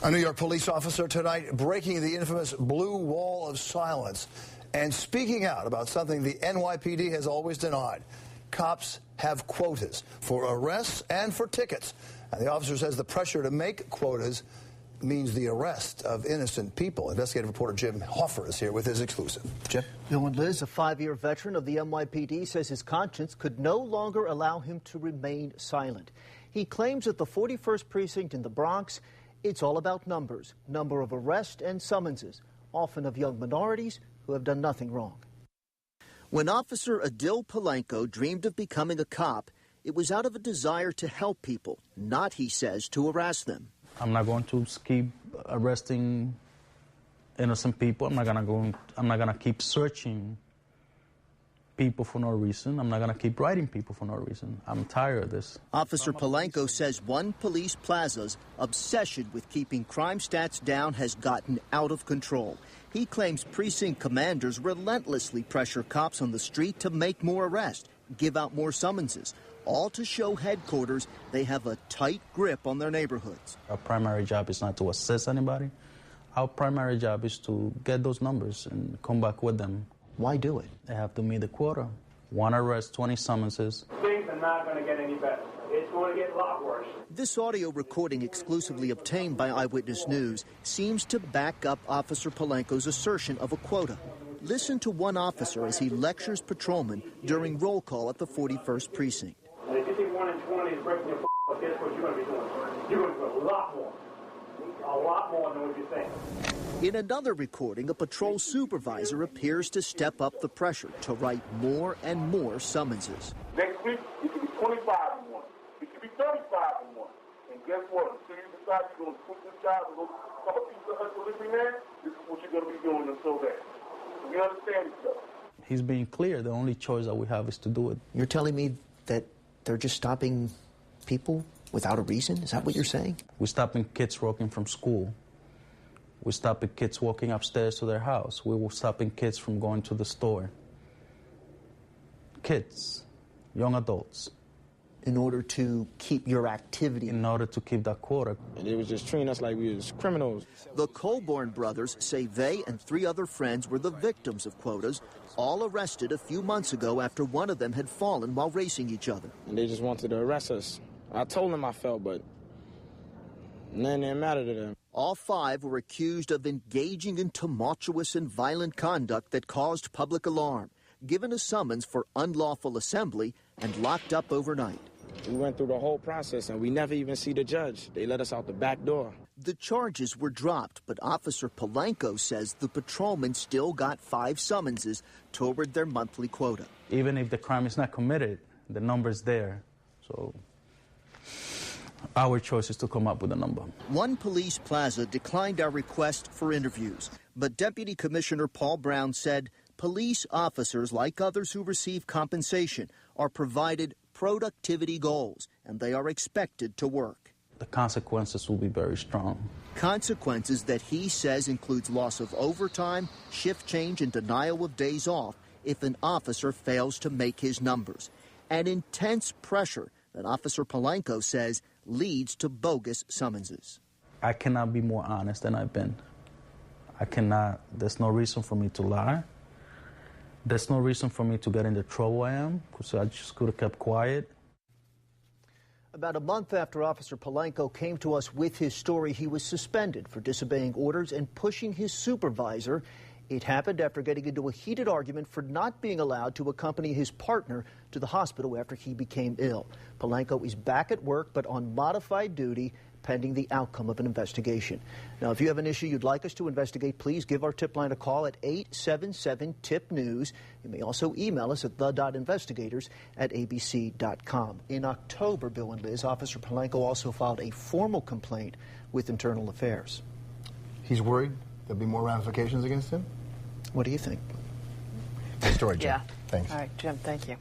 A New York police officer tonight breaking the infamous blue wall of silence and speaking out about something the NYPD has always denied. Cops have quotas for arrests and for tickets. And the officer says the pressure to make quotas means the arrest of innocent people. Investigative reporter Jim Hoffer is here with his exclusive. Jim? Bill and Liz, a 5-year veteran of the NYPD, says his conscience could no longer allow him to remain silent. He claims at the 41st Precinct in the Bronx, it's all about numbers, number of arrests and summonses, often of young minorities who have done nothing wrong. When Officer Adil Palenko dreamed of becoming a cop, it was out of a desire to help people, not, he says, to harass them. I'm not going to keep arresting innocent people. I'm not gonna keep searching people for no reason. I'm not going to keep writing people for no reason. I'm tired of this. Officer Palenko says one police plaza's obsession with keeping crime stats down has gotten out of control. He claims precinct commanders relentlessly pressure cops on the street to make more arrests, give out more summonses, all to show headquarters they have a tight grip on their neighborhoods. Our primary job is not to assist anybody. Our primary job is to get those numbers and come back with them. Why do it? They have to meet the quota. 1 arrest, 20 summonses. Things are not going to get any better. It's going to get a lot worse. This audio recording, exclusively obtained by Eyewitness News, seems to back up Officer Palenko's assertion of a quota. Listen to one officer as he lectures patrolmen during roll call at the 41st Precinct. And if you think 1 in 20 is breaking your up, guess what you're going to be doing? You're going to do a lot more than what you think. In another recording, a patrol supervisor appears to step up the pressure to write more and more summonses. Next week, it could be 25 and 1. It could be 35 and 1. And guess what? Until you decide you're going to quit this job and go become a piece of hustle man, this is what you're going to be doing until then. We understand each other. He's being clear. The only choice that we have is to do it. You're telling me that they're just stopping people without a reason? Is that what you're saying? We're stopping kids walking from school. We're stopping kids walking upstairs to their house. We were stopping kids from going to the store. Kids, young adults. In order to keep your activity. In order to keep that quota. And they was just treating us like we was criminals. The Colborn brothers say they and 3 other friends were the victims of quotas, all arrested a few months ago after one of them had fallen while racing each other. And they just wanted to arrest us. I told them I fell, but nothing didn't matter to them. All 5 were accused of engaging in tumultuous and violent conduct that caused public alarm, given a summons for unlawful assembly, and locked up overnight. We went through the whole process, and we never even see the judge. They let us out the back door. The charges were dropped, but Officer Palenko says the patrolmen still got 5 summonses toward their monthly quota. Even if the crime is not committed, the number's there. So our choice is to come up with a number. One police plaza declined our request for interviews, but Deputy Commissioner Paul Brown said police officers, like others who receive compensation, are provided productivity goals, and they are expected to work. The consequences will be very strong. Consequences that he says includes loss of overtime, shift change, and denial of days off if an officer fails to make his numbers. And intense pressure that Officer Palenko says leads to bogus summonses. I cannot be more honest than I've been. I cannot. There's no reason for me to lie. There's no reason for me to get in the trouble I am, because I just could have kept quiet. About a month after Officer Palenko came to us with his story, he was suspended for disobeying orders and pushing his supervisor. It happened after getting into a heated argument for not being allowed to accompany his partner to the hospital after he became ill. Palenko is back at work, but on modified duty, pending the outcome of an investigation. Now, if you have an issue you'd like us to investigate, please give our tip line a call at 877-TIP-NEWS. You may also email us at the.investigators@abc.com. In October, Bill and Liz, Officer Palenko also filed a formal complaint with Internal Affairs. He's worried there'll be more ramifications against him? What do you think? Good story, Jim. Yeah. Thanks. All right, Jim, thank you.